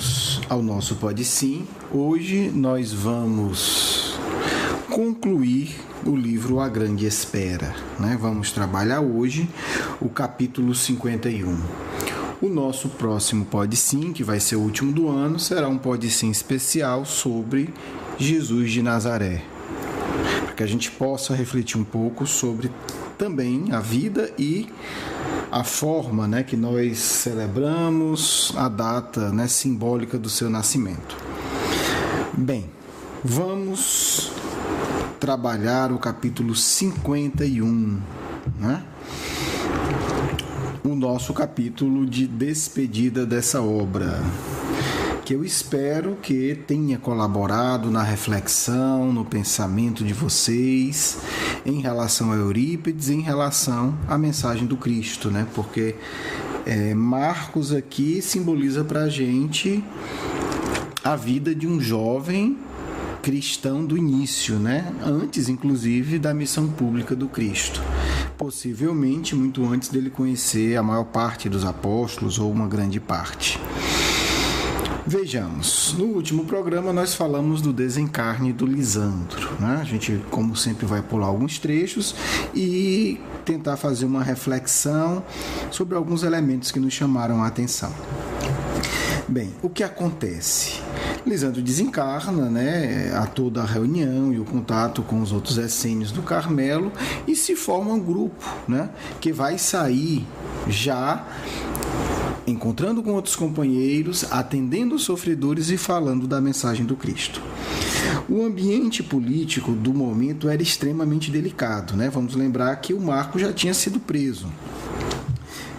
bem-vindos ao nosso Pode Sim. Hoje nós vamos concluir o livro A Grande Espera, né? Vamos trabalhar hoje o capítulo 51. O nosso próximo Pode Sim, que vai ser o último do ano, será um Pode Sim especial sobre Jesus de Nazaré, para que a gente possa refletir um pouco sobre também a vida e a forma, né, que nós celebramos a data, né, simbólica do seu nascimento. Bem, vamos trabalhar o capítulo 51, né? O nosso capítulo de despedida dessa obra, que eu espero que tenha colaborado na reflexão, no pensamento de vocês em relação a Eurípides, em relação à mensagem do Cristo, né? Porque Marcos aqui simboliza para a gente a vida de um jovem cristão do início, né? Antes, inclusive, da missão pública do Cristo. Possivelmente muito antes dele conhecer a maior parte dos apóstolos ou uma grande parte. Vejamos, no último programa nós falamos do desencarne do Lisandro, né? A gente, como sempre, vai pular alguns trechos e tentar fazer uma reflexão sobre alguns elementos que nos chamaram a atenção. Bem, o que acontece? Lisandro desencarna, né, a toda a reunião e o contato com os outros essênios do Carmelo e se forma um grupo, né, que vai sair já encontrando com outros companheiros, atendendo os sofredores e falando da mensagem do Cristo. O ambiente político do momento era extremamente delicado, né? Vamos lembrar que o Marco já tinha sido preso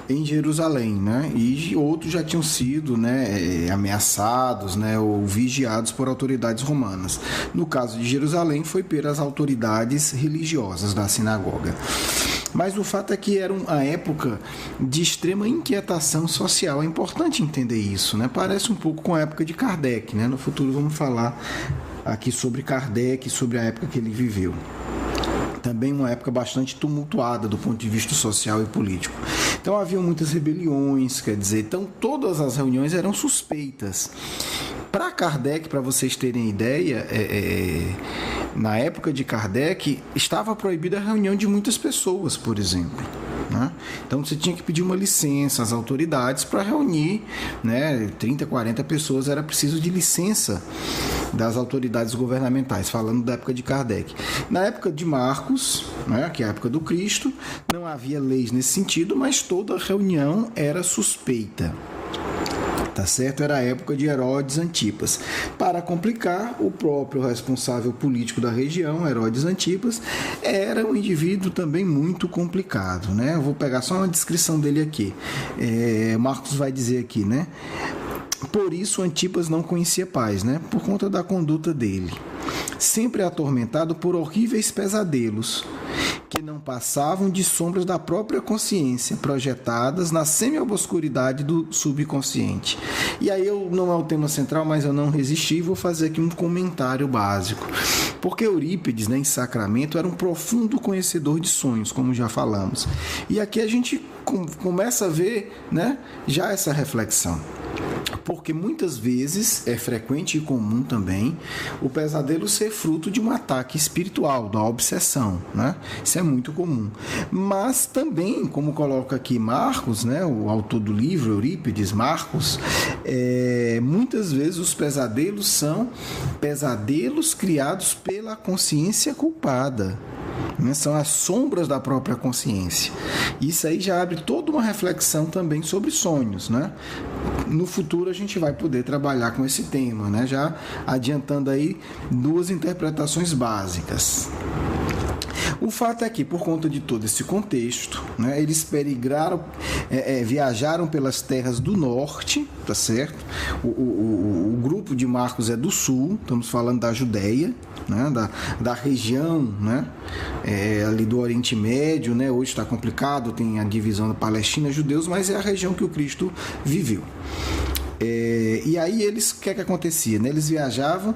em Jerusalém, né? E outros já tinham sido, né, ameaçados, né, ou vigiados por autoridades romanas. No caso de Jerusalém, foi pelas autoridades religiosas da sinagoga. Mas o fato é que era uma época de extrema inquietação social. É importante entender isso, né? Parece um pouco com a época de Kardec, né? No futuro vamos falar aqui sobre Kardec, sobre a época que ele viveu. Também uma época bastante tumultuada do ponto de vista social e político. Então havia muitas rebeliões, quer dizer, então todas as reuniões eram suspeitas. Para Kardec, para vocês terem ideia, na época de Kardec, estava proibida a reunião de muitas pessoas, por exemplo. Né? Então você tinha que pedir uma licença às autoridades para reunir, né, 30, 40 pessoas, era preciso de licença das autoridades governamentais, falando da época de Kardec. Na época de Marcos, né, que é a época do Cristo, não havia leis nesse sentido, mas toda reunião era suspeita. Tá certo? Era a época de Herodes Antipas. Para complicar, o próprio responsável político da região, Herodes Antipas, era um indivíduo também muito complicado, né? Eu vou pegar só uma descrição dele aqui. Marcos vai dizer aqui, né? Por isso Antipas não conhecia paz, né? Por conta da conduta dele. Sempre atormentado por horríveis pesadelos, que não passavam de sombras da própria consciência, projetadas na semi-obscuridade do subconsciente. E aí não é o tema central, mas eu não resisti e vou fazer aqui um comentário básico. Porque Eurípides, né, em Sacramento, era um profundo conhecedor de sonhos, como já falamos. E aqui a gente começa a ver, né, já essa reflexão. Porque muitas vezes é frequente e comum também o pesadelo ser fruto de um ataque espiritual, da obsessão, né? Isso é muito comum. Mas também, como coloca aqui Marcos, né, o autor do livro, Eurípides, Marcos, muitas vezes os pesadelos são pesadelos criados pela consciência culpada. São as sombras da própria consciência. Isso aí já abre toda uma reflexão também sobre sonhos, né? No futuro a gente vai poder trabalhar com esse tema, né? Já adiantando aí duas interpretações básicas. O fato é que, por conta de todo esse contexto, né, eles viajaram pelas terras do norte, tá certo? O grupo de Marcos é do sul, estamos falando da Judéia, né, da região, né, ali do Oriente Médio, né, hoje está complicado, tem a divisão da Palestina, judeus, mas é a região que o Cristo viveu. E aí o que acontecia? Né? Eles viajavam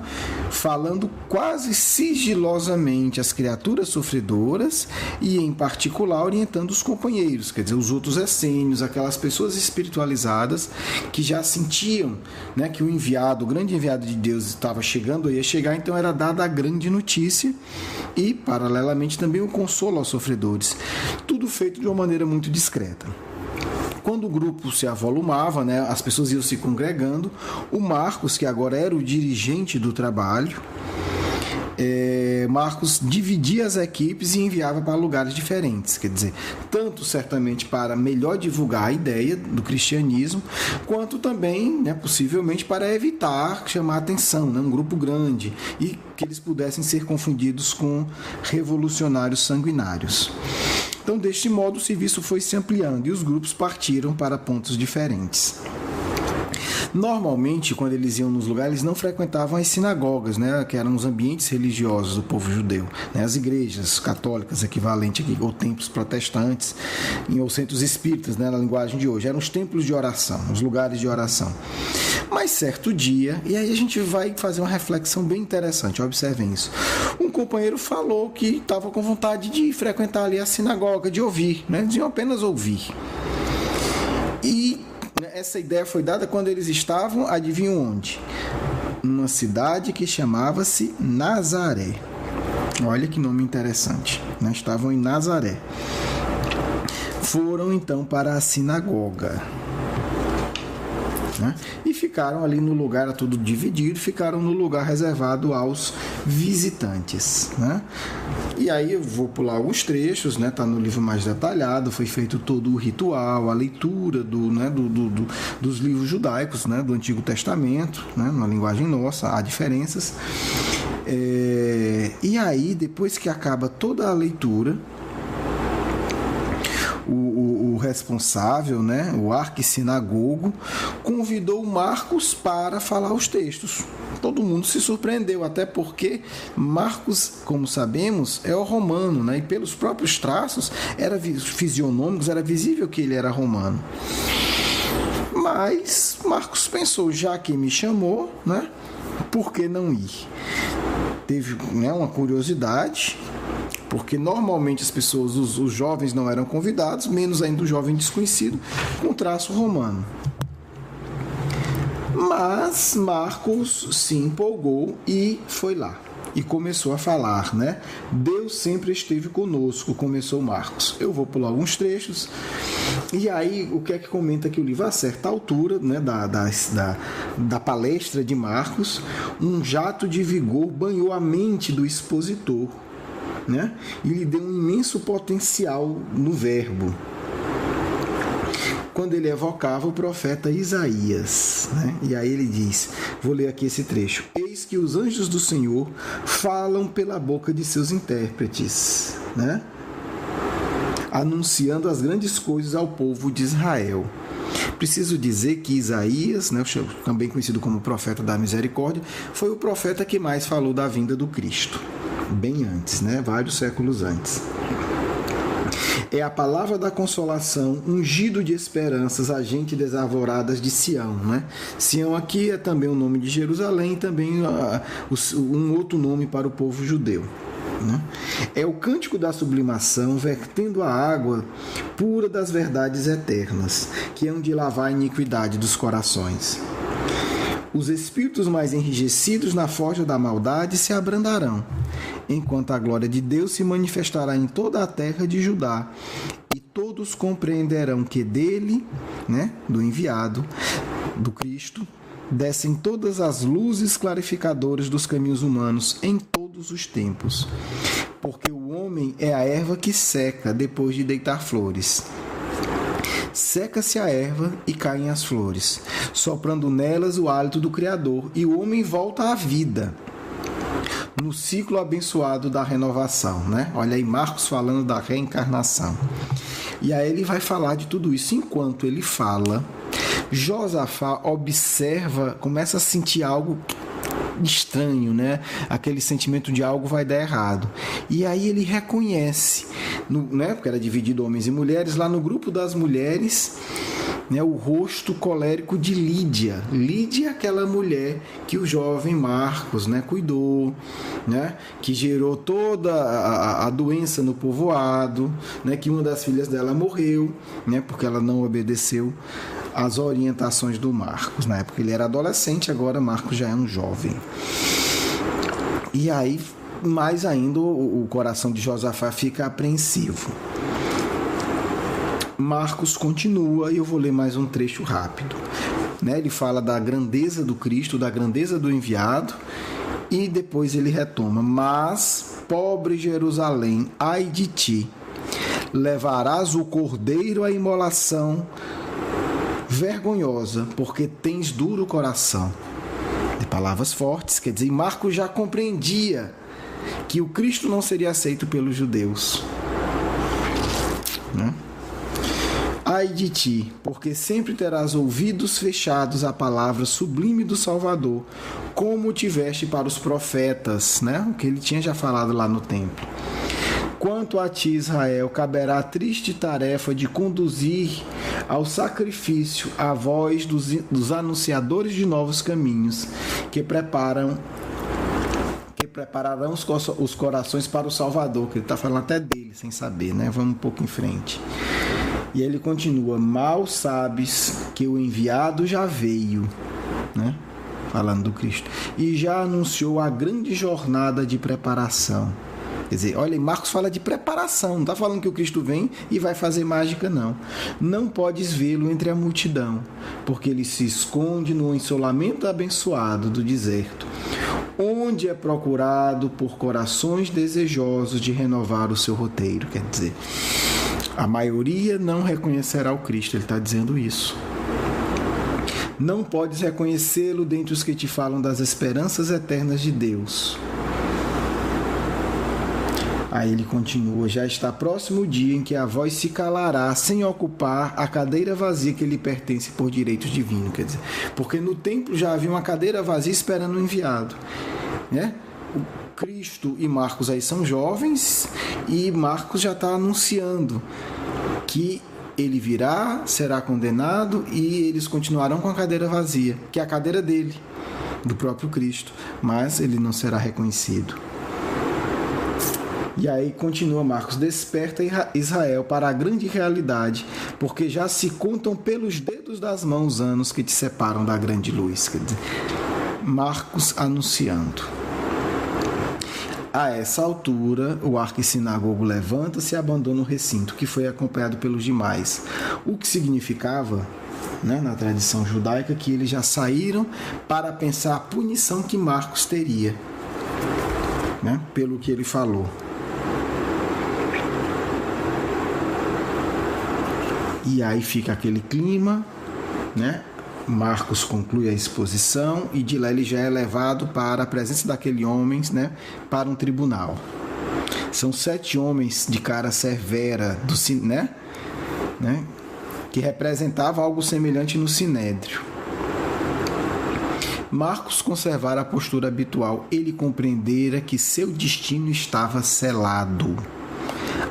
falando quase sigilosamente às criaturas sofredoras e, em particular, orientando os companheiros, quer dizer, os outros essênios, aquelas pessoas espiritualizadas que já sentiam, né, que o grande enviado de Deus estava chegando, ia chegar, então era dada a grande notícia e, paralelamente, também o consolo aos sofredores. Tudo feito de uma maneira muito discreta. Quando o grupo se avolumava, né, as pessoas iam se congregando, o Marcos, que agora era o dirigente do trabalho, Marcos dividia as equipes e enviava para lugares diferentes, quer dizer, tanto certamente para melhor divulgar a ideia do cristianismo, quanto também, né, possivelmente, para evitar chamar atenção, né, um grupo grande, e que eles pudessem ser confundidos com revolucionários sanguinários. Então, deste modo, o serviço foi se ampliando e os grupos partiram para pontos diferentes. Normalmente, quando eles iam nos lugares, eles não frequentavam as sinagogas, né, que eram os ambientes religiosos do povo judeu, né, as igrejas católicas, equivalente aqui, ou templos protestantes, ou centros espíritas, né, na linguagem de hoje. Eram os templos de oração, os lugares de oração. Mas certo dia, e aí a gente vai fazer uma reflexão bem interessante, observem isso. Um companheiro falou que estava com vontade de frequentar ali a sinagoga, de ouvir, né, de apenas ouvir. E essa ideia foi dada quando eles estavam, adivinham onde? Numa cidade que chamava-se Nazaré. Olha que nome interessante, né? Estavam em Nazaré. Foram então para a sinagoga, né? E ficaram ali no lugar, era tudo dividido, ficaram no lugar reservado aos visitantes, né? E aí eu vou pular alguns trechos, né? Tá no livro mais detalhado, foi feito todo o ritual, a leitura dos livros judaicos, né? Do Antigo Testamento, né? Na linguagem nossa, há diferenças. E aí, depois que acaba toda a leitura, o responsável, né, o arquissinagogo, convidou o Marcos para falar os textos. Todo mundo se surpreendeu, até porque Marcos, como sabemos, é o romano, né, e pelos próprios traços fisionômicos, era visível que ele era romano. Mas Marcos pensou, já que me chamou, né, por que não ir? Teve, né, uma curiosidade, porque normalmente as pessoas, os jovens não eram convidados, menos ainda o jovem desconhecido, com traço romano. Mas Marcos se empolgou e foi lá. E começou a falar, né? Deus sempre esteve conosco, começou Marcos. Eu vou pular alguns trechos. E aí, o que é que comenta que o livro? A certa altura, né, da palestra de Marcos, um jato de vigor banhou a mente do expositor, né? E lhe deu um imenso potencial no verbo, quando ele evocava o profeta Isaías, né? E aí ele diz, vou ler aqui esse trecho: eis que os anjos do Senhor falam pela boca de seus intérpretes, né? Anunciando as grandes coisas ao povo de Israel. Preciso dizer que Isaías, né, também conhecido como profeta da misericórdia, foi o profeta que mais falou da vinda do Cristo, bem antes, né? Vários séculos antes. É a palavra da consolação, ungido de esperanças, a gente desarvoradas de Sião, né? Sião aqui é também o nome de Jerusalém e também um outro nome para o povo judeu, né? É o cântico da sublimação, vertendo a água pura das verdades eternas, que hão de lavar a iniquidade dos corações. Os espíritos mais enrijecidos na forja da maldade se abrandarão, enquanto a glória de Deus se manifestará em toda a terra de Judá, e todos compreenderão que dele, né, do enviado, do Cristo, descem todas as luzes clarificadoras dos caminhos humanos em todos os tempos. Porque o homem é a erva que seca depois de deitar flores. Seca-se a erva e caem as flores, soprando nelas o hálito do Criador, e o homem volta à vida, no ciclo abençoado da renovação, né? Olha aí Marcos falando da reencarnação. E aí ele vai falar de tudo isso. Enquanto ele fala, Josafá observa, começa a sentir algo estranho, né? Aquele sentimento de algo vai dar errado. E aí ele reconhece, né? Porque era dividido homens e mulheres, lá no grupo das mulheres né, o rosto colérico de Lídia. Lídia é aquela mulher que o jovem Marcos, né, cuidou, né, que gerou toda a doença no povoado, né, que uma das filhas dela morreu, né, porque ela não obedeceu às orientações do Marcos. Na época ele era adolescente, agora Marcos já é um jovem. E aí, mais ainda, o coração de Josafá fica apreensivo. Marcos continua, e eu vou ler mais um trecho rápido. Né? Ele fala da grandeza do Cristo, da grandeza do enviado, e depois ele retoma: mas, pobre Jerusalém, ai de ti, levarás o cordeiro à imolação vergonhosa, porque tens duro coração. De palavras fortes, quer dizer, Marcos já compreendia que o Cristo não seria aceito pelos judeus. Né? Ai de ti, porque sempre terás ouvidos fechados à palavra sublime do Salvador, como tiveste para os profetas, né? O que ele tinha já falado lá no templo. Quanto a ti, Israel, caberá a triste tarefa de conduzir ao sacrifício a voz dos anunciadores de novos caminhos, que prepararão os corações para o Salvador, que ele está falando até dele, sem saber, né? Vamos um pouco em frente. E ele continua: mal sabes que o enviado já veio, né? Falando do Cristo, e já anunciou a grande jornada de preparação. Quer dizer, olha, Marcos fala de preparação, não está falando que o Cristo vem e vai fazer mágica, não. Não podes vê-lo entre a multidão, porque ele se esconde no ensolamento abençoado do deserto, onde é procurado por corações desejosos de renovar o seu roteiro. Quer dizer, a maioria não reconhecerá o Cristo, ele está dizendo isso. Não podes reconhecê-lo dentre os que te falam das esperanças eternas de Deus. Aí ele continua: já está próximo o dia em que a voz se calará sem ocupar a cadeira vazia que lhe pertence por direito divino. Quer dizer, porque no templo já havia uma cadeira vazia esperando o enviado, né? O Cristo e Marcos aí são jovens, e Marcos já está anunciando que ele virá, será condenado, e eles continuarão com a cadeira vazia, que é a cadeira dele, do próprio Cristo, mas ele não será reconhecido. E aí continua Marcos: desperta Israel para a grande realidade, porque já se contam pelos dedos das mãos anos que te separam da grande luz. Quer dizer, Marcos anunciando. A essa altura, o arquissinagogo levanta-se e abandona o recinto, que foi acompanhado pelos demais. O que significava, né, na tradição judaica, que eles já saíram para pensar a punição que Marcos teria, né, pelo que ele falou. E aí fica aquele clima, né? Marcos conclui a exposição e de lá ele já é levado para a presença daquele homem, né? Para um tribunal. São 7 homens de cara severa, né? Que representava algo semelhante no Sinédrio. Marcos conservara a postura habitual. Ele compreendera que seu destino estava selado.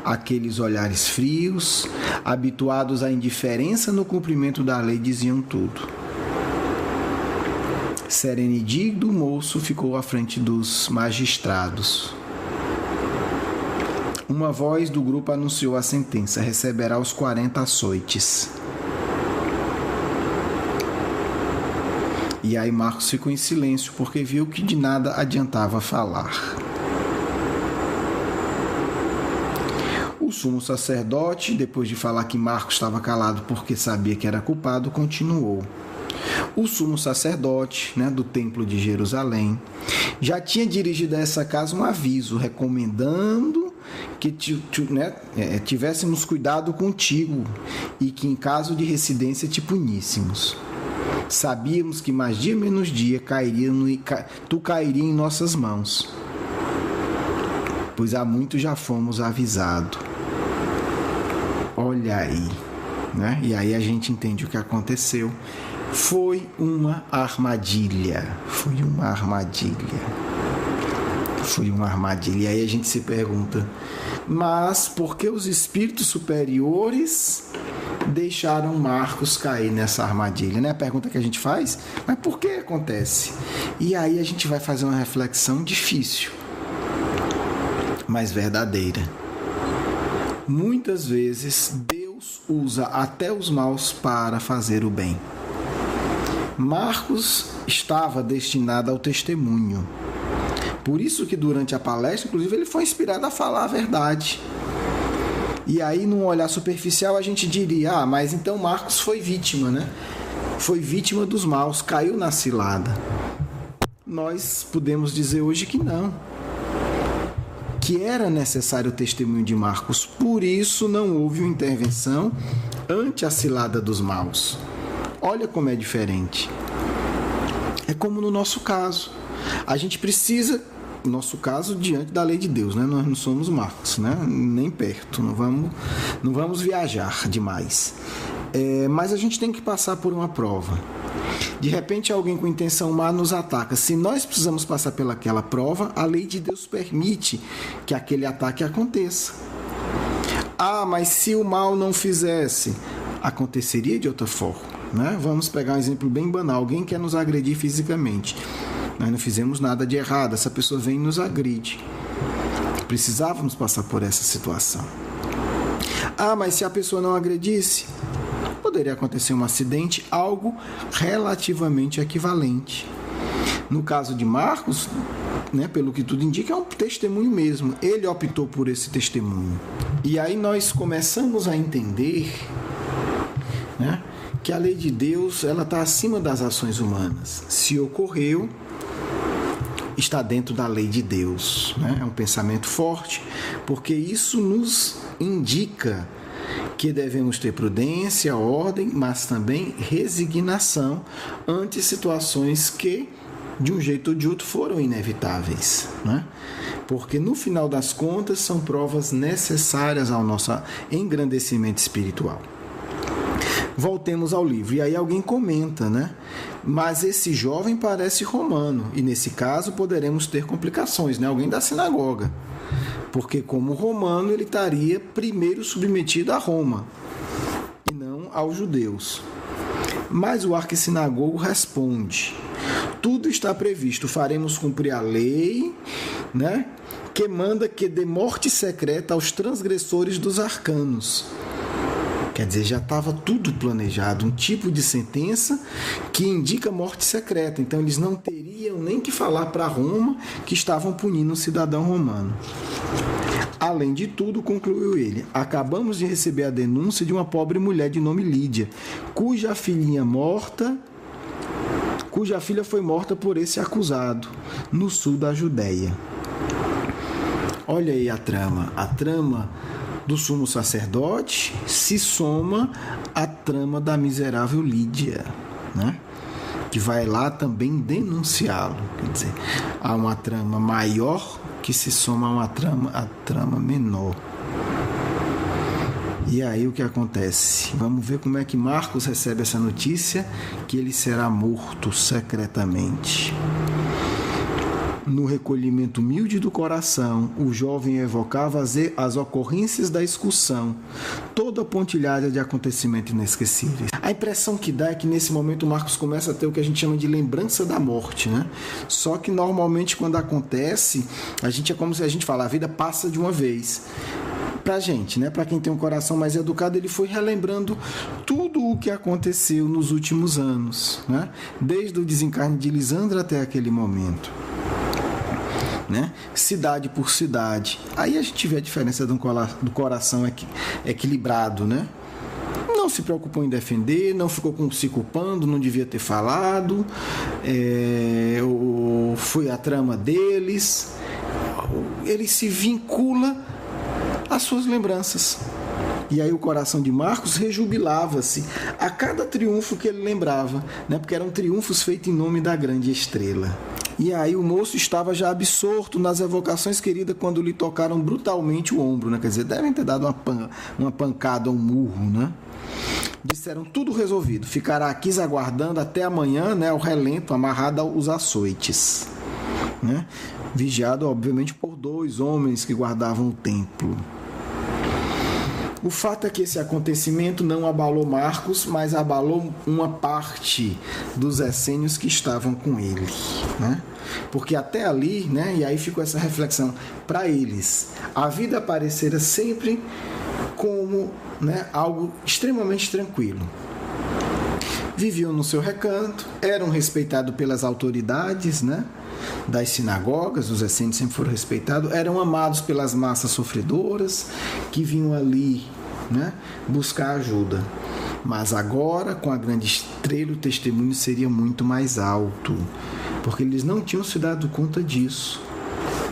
Aqueles olhares frios, habituados à indiferença no cumprimento da lei, diziam tudo. Serenidade, o moço, ficou à frente dos magistrados. Uma voz do grupo anunciou a sentença: receberá os 40 açoites. E aí Marcos ficou em silêncio, porque viu que de nada adiantava falar. O sumo sacerdote, depois de falar que Marcos estava calado porque sabia que era culpado, continuou. O sumo sacerdote, né, do templo de Jerusalém já tinha dirigido a essa casa um aviso recomendando que tivéssemos cuidado contigo e que em caso de residência te puníssemos. Sabíamos que mais dia menos dia tu cairia em nossas mãos, pois há muito já fomos avisados. Olha aí, né? E aí a gente entende o que aconteceu. Foi uma armadilha. Foi uma armadilha. E aí a gente se pergunta: mas por que os espíritos superiores deixaram Marcos cair nessa armadilha, né? A pergunta que a gente faz, mas por que acontece? E aí a gente vai fazer uma reflexão difícil, mas verdadeira. Muitas vezes Deus usa até os maus para fazer o bem. Marcos estava destinado ao testemunho. Por isso que durante a palestra, inclusive, ele foi inspirado a falar a verdade. E aí, num olhar superficial, a gente diria, mas então Marcos foi vítima, né? Foi vítima dos maus, caiu na cilada. Nós podemos dizer hoje que não. Que era necessário o testemunho de Marcos. Por isso não houve uma intervenção ante a cilada dos maus. Olha como é diferente. É como no nosso caso. A gente precisa, no nosso caso, diante da lei de Deus, né? Nós não somos Marcos, né? Nem perto, não vamos viajar demais. Mas a gente tem que passar por uma prova. De repente alguém com intenção má nos ataca. Se nós precisamos passar pelaquela prova, a lei de Deus permite que aquele ataque aconteça. Mas se o mal não fizesse, aconteceria de outra forma, né? Vamos pegar um exemplo bem banal. Alguém quer nos agredir fisicamente. Nós não fizemos nada de errado, essa pessoa vem e nos agride. Precisávamos passar por essa situação. Mas se a pessoa não agredisse, poderia acontecer um acidente, algo relativamente equivalente. No caso de Marcos, né, pelo que tudo indica, é um testemunho mesmo. Ele optou por esse testemunho. E aí nós começamos a entender, né, que a lei de Deus ela está acima das ações humanas. Se ocorreu, está dentro da lei de Deus, né? É um pensamento forte, porque isso nos indica que devemos ter prudência, ordem, mas também resignação ante situações que, de um jeito ou de outro, foram inevitáveis, né? Porque no final das contas são provas necessárias ao nosso engrandecimento espiritual. Voltemos ao livro. E aí alguém comenta, né? Mas esse jovem parece romano. E nesse caso poderemos ter complicações, né? Alguém da sinagoga. Porque como romano ele estaria primeiro submetido a Roma e não aos judeus. Mas o arquissinagogo responde: tudo está previsto, faremos cumprir a lei, né? Que manda que dê morte secreta aos transgressores dos arcanos. Quer dizer, já estava tudo planejado, um tipo de sentença que indica morte secreta. Então, eles não teriam nem que falar para Roma que estavam punindo um cidadão romano. Além de tudo, concluiu ele, acabamos de receber a denúncia de uma pobre mulher de nome Lídia, cuja filha foi morta por esse acusado, no sul da Judéia. Olha aí a trama do sumo sacerdote se soma à trama da miserável Lídia, né? Que vai lá também denunciá-lo. Quer dizer, há uma trama maior que se soma a trama menor. E aí o que acontece? Vamos ver como é que Marcos recebe essa notícia que ele será morto secretamente. No recolhimento humilde do coração, o jovem evocava as ocorrências da excursão, toda a pontilhada de acontecimentos inesquecíveis. A impressão que dá é que nesse momento Marcos começa a ter o que a gente chama de lembrança da morte, né? Só que normalmente quando acontece, é como se a gente fala, a vida passa de uma vez. Pra gente, né? Para quem tem um coração mais educado, ele foi relembrando tudo o que aconteceu nos últimos anos, né? Desde o desencarne de Lisandro até aquele momento. Né? Cidade por cidade. Aí a gente vê a diferença do coração equilibrado, né? Não se preocupou em defender, não ficou se culpando, não devia ter falado, foi a trama deles. Ele se vincula às suas lembranças. E aí o coração de Marcos rejubilava-se a cada triunfo que ele lembrava, né? Porque eram triunfos feitos em nome da grande estrela. E aí o moço estava já absorto nas evocações queridas quando lhe tocaram brutalmente o ombro, né? Quer dizer, devem ter dado uma pancada, um murro, né? Disseram tudo resolvido, ficará aqui aguardando até amanhã, né? O relento, amarrado aos açoites, né? Vigiado, obviamente, por 2 homens que guardavam o templo. O fato é que esse acontecimento não abalou Marcos, mas abalou uma parte dos essênios que estavam com ele, né? Porque até ali, né, e aí ficou essa reflexão, para eles, a vida parecera sempre como, né, algo extremamente tranquilo. Viviam no seu recanto, eram respeitados pelas autoridades, né, das sinagogas, os essênios sempre foram respeitados, eram amados pelas massas sofredoras que vinham ali, né, buscar ajuda. Mas agora, com a grande estrela, o testemunho seria muito mais alto, porque eles não tinham se dado conta disso,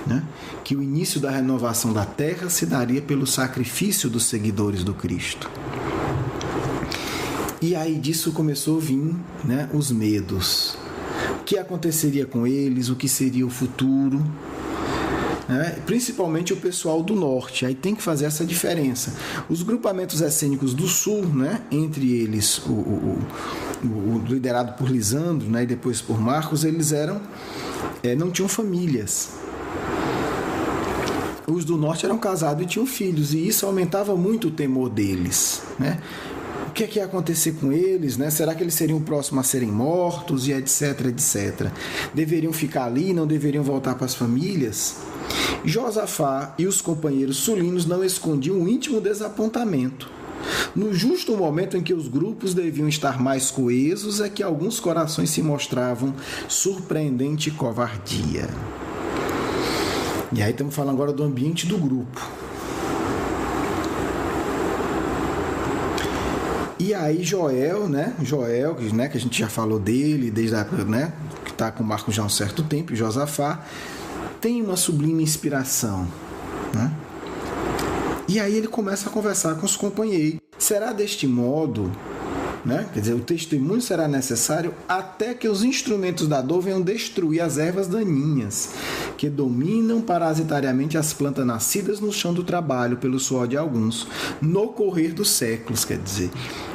né? Que o início da renovação da terra se daria pelo sacrifício dos seguidores do Cristo. E aí disso começou a vir, né, os medos. O que aconteceria com eles, o que seria o futuro, né? Principalmente o pessoal do norte, aí tem que fazer essa diferença. Os grupamentos essênicos do sul, né, entre eles o liderado por Lisandro, né, e depois por Marcos, eles não tinham famílias. Os do norte eram casados e tinham filhos, e isso aumentava muito o temor deles, né? O que ia acontecer com eles, né? Será que eles seriam o próximo a serem mortos, e etc, etc. Deveriam ficar ali, não deveriam voltar para as famílias? Josafá e os companheiros sulinos não escondiam um íntimo desapontamento. No justo momento em que os grupos deviam estar mais coesos, é que alguns corações se mostravam surpreendente covardia. E aí estamos falando agora do ambiente do grupo. E aí Joel, que a gente já falou dele, desde a época, né, que está com o Marcos já há um certo tempo, e Josafá, tem uma sublime inspiração, né? E aí ele começa a conversar com os companheiros. Será deste modo, né? Quer dizer, o testemunho será necessário até que os instrumentos da dor venham destruir as ervas daninhas que dominam parasitariamente as plantas nascidas no chão do trabalho pelo suor de alguns, no correr dos séculos, quer dizer.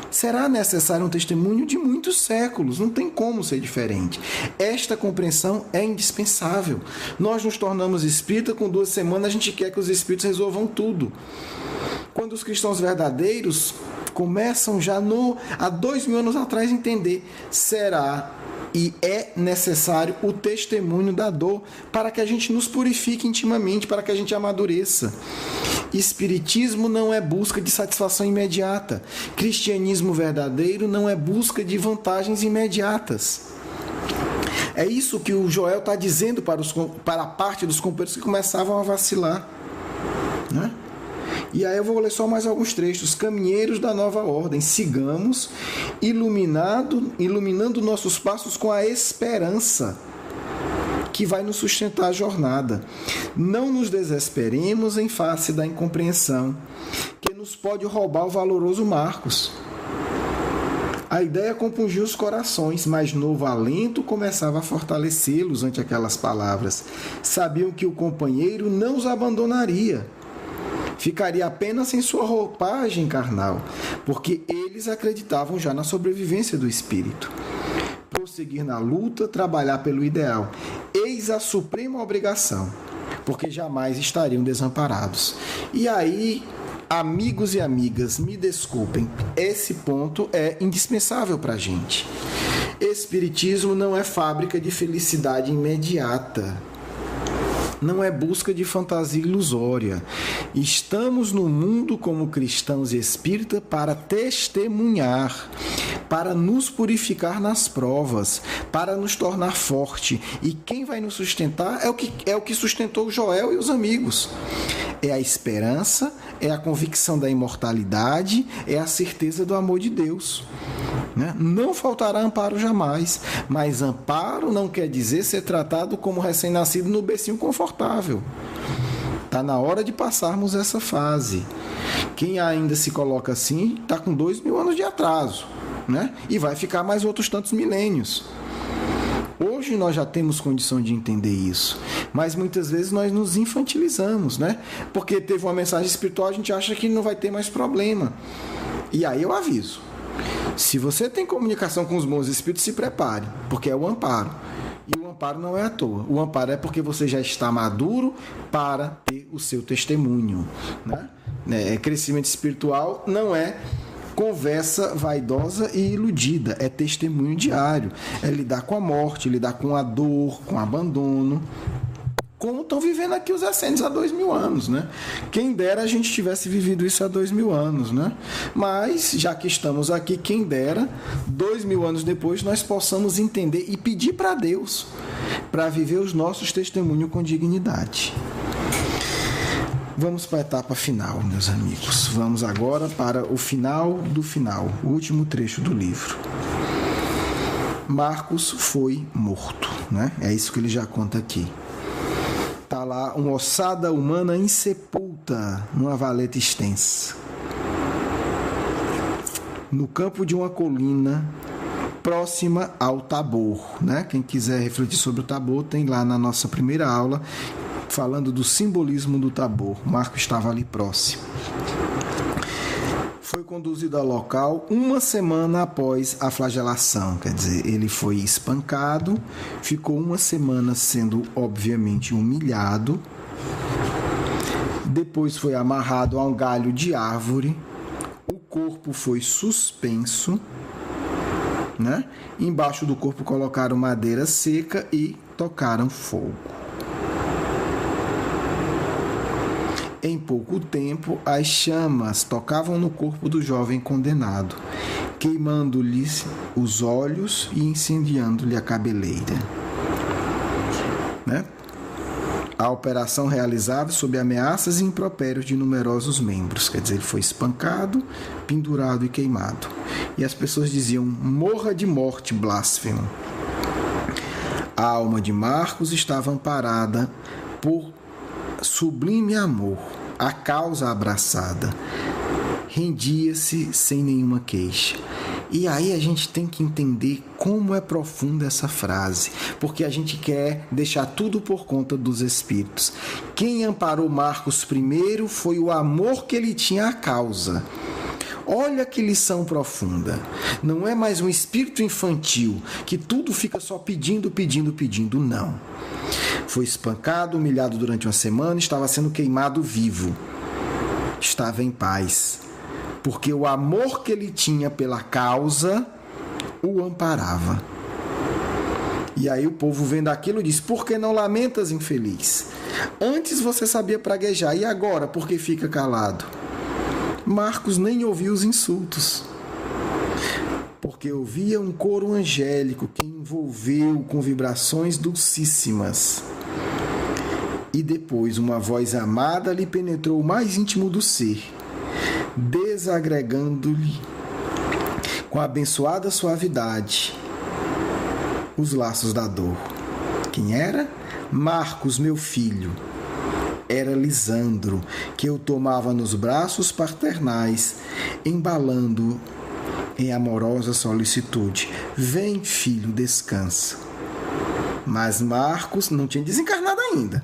Será necessário um testemunho de muitos séculos, não tem como ser diferente. Esta compreensão é indispensável. Nós nos tornamos espíritas, com 2 semanas a gente quer que os espíritos resolvam tudo. Quando os cristãos verdadeiros começam já há 2000 anos atrás a entender, será e é necessário o testemunho da dor para que a gente nos purifique intimamente, para que a gente amadureça. Espiritismo não é busca de satisfação imediata. Cristianismo verdadeiro não é busca de vantagens imediatas. É isso que o Joel está dizendo para a parte dos companheiros que começavam a vacilar, né? E aí eu vou ler só mais alguns trechos. Caminheiros da nova ordem, sigamos iluminando nossos passos com a esperança que vai nos sustentar a jornada. Não nos desesperemos em face da incompreensão que nos pode roubar o valoroso Marcos. A ideia compungiu os corações, mas novo alento começava a fortalecê-los ante aquelas palavras. Sabiam que o companheiro não os abandonaria. Ficaria apenas sem sua roupagem carnal, porque eles acreditavam já na sobrevivência do espírito. Prosseguir na luta, trabalhar pelo ideal, eis a suprema obrigação, porque jamais estariam desamparados. E aí, amigos e amigas, me desculpem, esse ponto é indispensável para a gente. Espiritismo não é fábrica de felicidade imediata. Não é busca de fantasia ilusória. Estamos no mundo como cristãos e espíritas para testemunhar, para nos purificar nas provas, para nos tornar forte. E quem vai nos sustentar é o que sustentou Joel e os amigos. É a esperança, é a convicção da imortalidade, é a certeza do amor de Deus. Não faltará amparo jamais, mas amparo não quer dizer ser tratado como recém-nascido no bercinho confortável. Está na hora de passarmos essa fase. Quem ainda se coloca assim está com 2000 anos de atraso, né? E vai ficar mais outros tantos milênios. Hoje nós já temos condição de entender isso, mas muitas vezes nós nos infantilizamos, né? Porque teve uma mensagem espiritual, a gente acha que não vai ter mais problema. E aí eu aviso. Se você tem comunicação com os bons espíritos, se prepare, porque é o amparo. E o amparo não é à toa. O amparo é porque você já está maduro para ter o seu testemunho, né? né? Crescimento espiritual não é conversa vaidosa e iludida, é testemunho diário, é lidar com a morte, lidar com a dor, com o abandono, como estão vivendo aqui os essênios há 2000 anos, né? Quem dera a gente tivesse vivido isso há 2000 anos, né? Mas, já que estamos aqui, quem dera, 2000 anos depois, nós possamos entender e pedir para Deus para viver os nossos testemunhos com dignidade. Vamos para a etapa final, meus amigos. Vamos agora para o final do final, o último trecho do livro. Marcos foi morto, né? É isso que ele já conta aqui. Está lá uma ossada humana insepulta numa valeta extensa, no campo de uma colina próxima ao Tabor, né? Quem quiser refletir sobre o Tabor, tem lá na nossa primeira aula, falando do simbolismo do Tabor. Marcos estava ali próximo. Foi conduzido ao local uma semana após a flagelação, quer dizer, ele foi espancado, ficou uma semana sendo obviamente humilhado, depois foi amarrado a um galho de árvore, o corpo foi suspenso, né? Embaixo do corpo colocaram madeira seca e tocaram fogo. Em pouco tempo, as chamas tocavam no corpo do jovem condenado, queimando-lhe os olhos e incendiando-lhe a cabeleira. Né? A operação realizava sob ameaças e impropérios de numerosos membros. Quer dizer, ele foi espancado, pendurado e queimado. E as pessoas diziam: morra de morte, blasfemo. A alma de Marcos estava amparada por sublime amor, a causa abraçada, rendia-se sem nenhuma queixa. E aí a gente tem que entender como é profunda essa frase, porque a gente quer deixar tudo por conta dos espíritos. Quem amparou Marcos primeiro foi o amor que ele tinha à causa. Olha que lição profunda. Não é mais um espírito infantil que tudo fica só pedindo, pedindo, pedindo. Não. Foi espancado, humilhado durante uma semana, estava sendo queimado vivo. Estava em paz, porque o amor que ele tinha pela causa o amparava. E aí o povo vendo aquilo diz: por que não lamentas, infeliz? Antes você sabia praguejar, e agora por que fica calado? Marcos nem ouviu os insultos, porque ouvia um coro angélico que envolveu com vibrações dulcíssimas. E depois uma voz amada lhe penetrou o mais íntimo do ser, desagregando-lhe com abençoada suavidade os laços da dor. Quem era? Marcos, meu filho. Era Lisandro, que eu tomava nos braços paternais, embalando em amorosa solicitude. Vem, filho, descansa. Mas Marcos não tinha desencarnado ainda.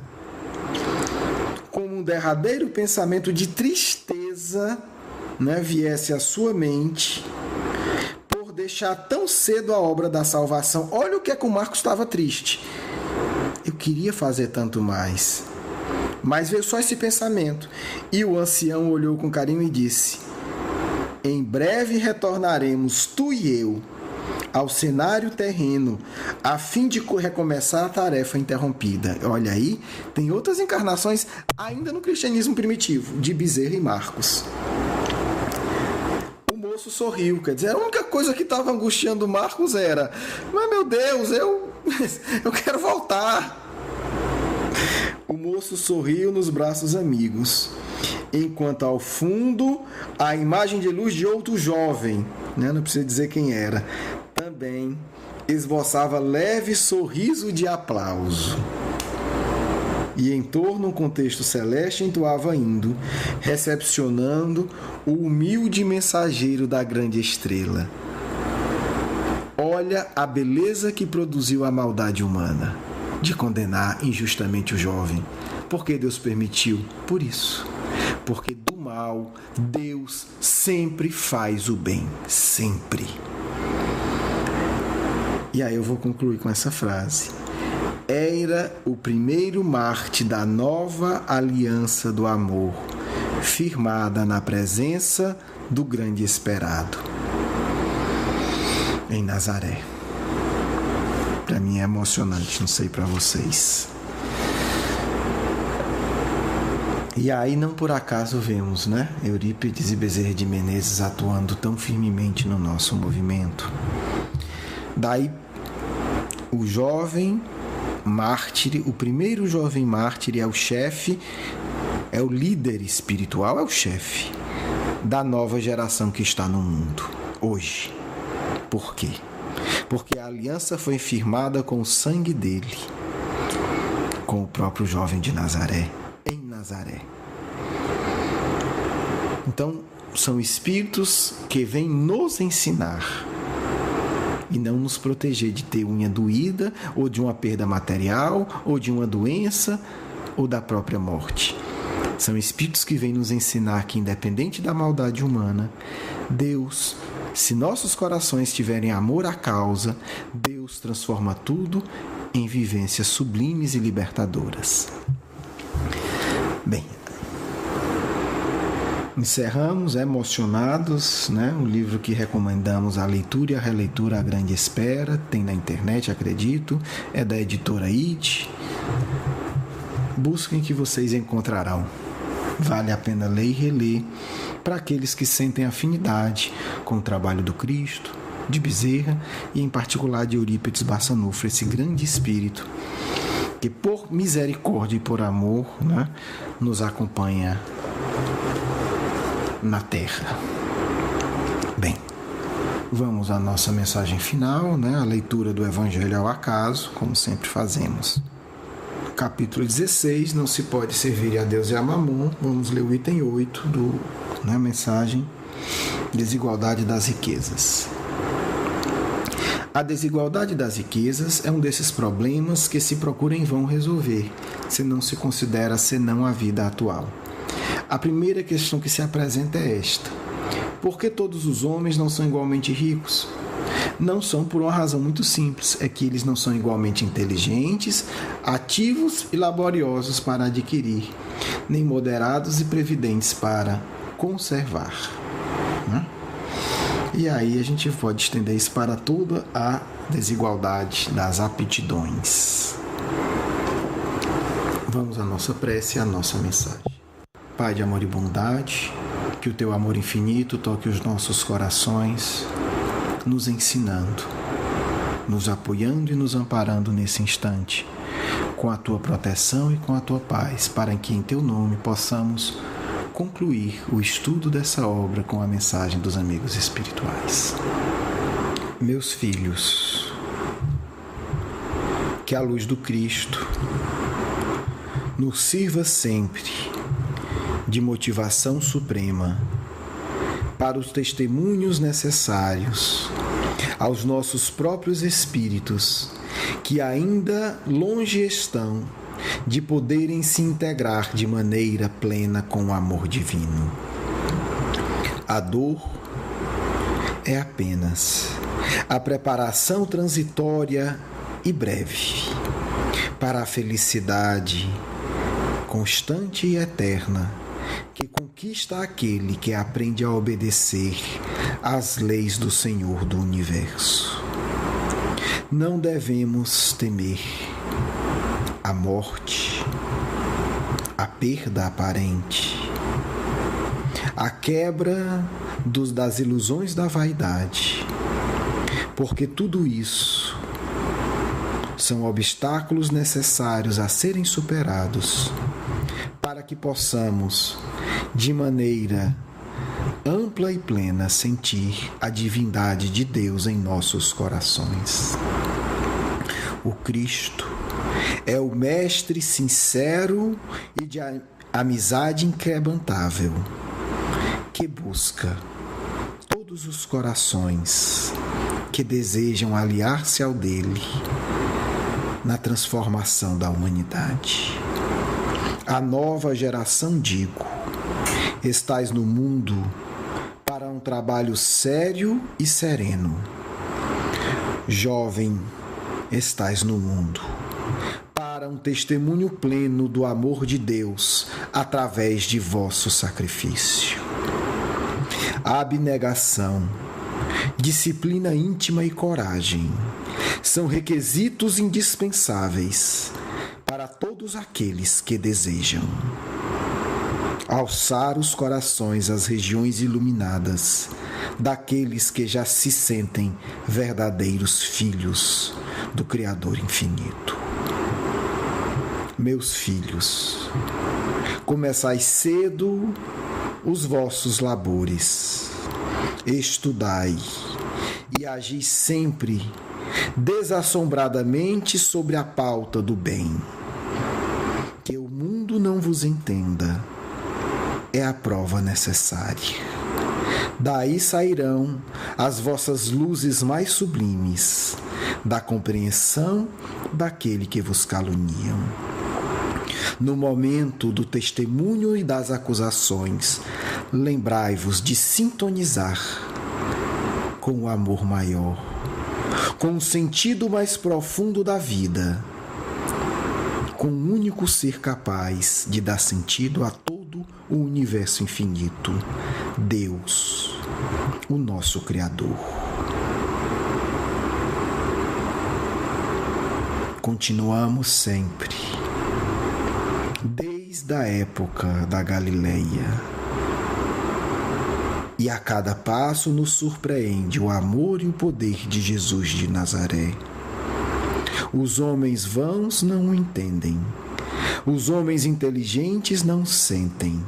Como um derradeiro pensamento de tristeza, né, viesse à sua mente, por deixar tão cedo a obra da salvação. Olha o que é que o Marcos estava triste. Eu queria fazer tanto mais. Mas veio só esse pensamento. E o ancião olhou com carinho e disse: em breve retornaremos, tu e eu, ao cenário terreno, a fim de recomeçar a tarefa interrompida. Olha aí, tem outras encarnações ainda no cristianismo primitivo, de Bezerra e Marcos. O moço sorriu, quer dizer, a única coisa que estava angustiando Marcos era: mas meu Deus, eu quero voltar. O moço sorriu nos braços amigos, enquanto ao fundo a imagem de luz de outro jovem, né, não precisa dizer quem era, também esboçava leve sorriso de aplauso. E em torno um contexto celeste entoava indo, recepcionando o humilde mensageiro da grande estrela. Olha a beleza que produziu a maldade humana, de condenar injustamente o jovem. Por que Deus permitiu? Por isso. Porque do mal, Deus sempre faz o bem. Sempre. E aí eu vou concluir com essa frase. Era o primeiro Marte da nova aliança do amor, firmada na presença do grande esperado, em Nazaré. Para mim é emocionante, não sei para vocês. E aí não por acaso vemos, Eurípides e Bezerra de Menezes atuando tão firmemente no nosso movimento. Daí o jovem mártir, o primeiro jovem mártir é o chefe, é o líder espiritual, é o chefe da nova geração que está no mundo hoje. Por quê? Porque a aliança foi firmada com o sangue dele, com o próprio jovem de Nazaré, em Nazaré. Então, são espíritos que vêm nos ensinar e não nos proteger de ter unha doída, ou de uma perda material, ou de uma doença, ou da própria morte. São espíritos que vêm nos ensinar que, independente da maldade humana, Deus, se nossos corações tiverem amor à causa, Deus transforma tudo em vivências sublimes e libertadoras. Bem, encerramos emocionados, o livro que recomendamos, a leitura e a releitura, A Grande Espera, tem na internet, acredito, é da editora ID. Busquem que vocês encontrarão. Vale a pena ler e reler para aqueles que sentem afinidade com o trabalho do Cristo, de Bezerra e em particular de Eurípides Barçanufo, esse grande espírito que por misericórdia e por amor nos acompanha na Terra. Bem, vamos à nossa mensagem final, a leitura do Evangelho ao acaso, como sempre fazemos. Capítulo 16, não se pode servir a Deus e a Mamon. Vamos ler o item 8 da mensagem, desigualdade das riquezas. A desigualdade das riquezas é um desses problemas que se procura em vão resolver, se não se considera senão a vida atual. A primeira questão que se apresenta é esta: por que todos os homens não são igualmente ricos? Não são por uma razão muito simples, é que eles não são igualmente inteligentes, ativos e laboriosos para adquirir, nem moderados e previdentes para conservar. E aí a gente pode estender isso para toda a desigualdade das aptidões. Vamos à nossa prece e à nossa mensagem. Pai de amor e bondade, que o teu amor infinito toque os nossos corações, nos ensinando, nos apoiando e nos amparando nesse instante, com a tua proteção e com a tua paz, para que em teu nome possamos concluir o estudo dessa obra com a mensagem dos amigos espirituais. Meus filhos, que a luz do Cristo nos sirva sempre de motivação suprema para os testemunhos necessários aos nossos próprios espíritos, que ainda longe estão de poderem se integrar de maneira plena com o amor divino. A dor é apenas a preparação transitória e breve para a felicidade constante e eterna que conquista aquele que aprende a obedecer às leis do Senhor do Universo. Não devemos temer a morte, a perda aparente, a quebra das ilusões da vaidade, porque tudo isso são obstáculos necessários a serem superados para que possamos, de maneira ampla e plena, sentir a divindade de Deus em nossos corações. O Cristo é o mestre sincero e de amizade inquebrantável, que busca todos os corações que desejam aliar-se ao dele na transformação da humanidade. A nova geração, digo, estais no mundo para um trabalho sério e sereno. Jovem, estais no mundo para para um testemunho pleno do amor de Deus através de vosso sacrifício. A abnegação, disciplina íntima e coragem são requisitos indispensáveis para todos aqueles que desejam alçar os corações às regiões iluminadas daqueles que já se sentem verdadeiros filhos do Criador infinito. Meus filhos, começai cedo os vossos labores, estudai e agi sempre desassombradamente sobre a pauta do bem. Que o mundo não vos entenda é a prova necessária. Daí sairão as vossas luzes mais sublimes, da compreensão daquele que vos caluniam. No momento do testemunho e das acusações, lembrai-vos de sintonizar com o amor maior, com o sentido mais profundo da vida, com o único ser capaz de dar sentido a todo o universo infinito, Deus, o nosso Criador. Continuamos sempre, desde a época da Galileia, e a cada passo nos surpreende o amor e o poder de Jesus de Nazaré. Os homens vãos não o entendem, os homens inteligentes não sentem.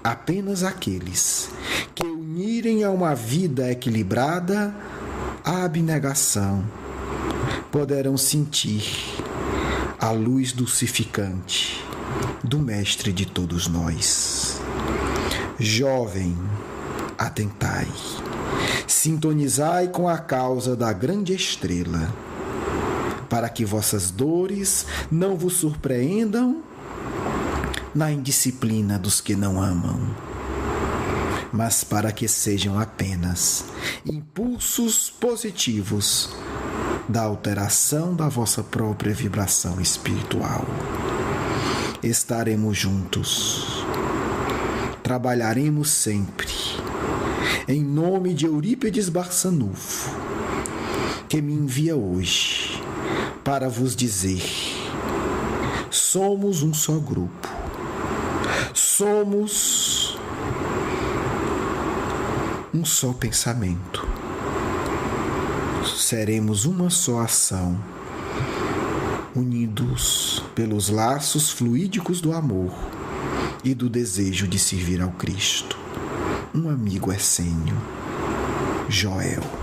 Apenas aqueles que unirem a uma vida equilibrada a abnegação poderão sentir a luz dulcificante do Mestre de todos nós. Jovem, atentai, sintonizai com a causa da grande estrela, para que vossas dores não vos surpreendam na indisciplina dos que não amam, mas para que sejam apenas impulsos positivos da alteração da vossa própria vibração espiritual. Estaremos juntos, trabalharemos sempre, em nome de Eurípides Barçanufo, que me envia hoje para vos dizer: somos um só grupo, somos um só pensamento, seremos uma só ação, unidos pelos laços fluídicos do amor e do desejo de servir ao Cristo. Um amigo essênio, Joel.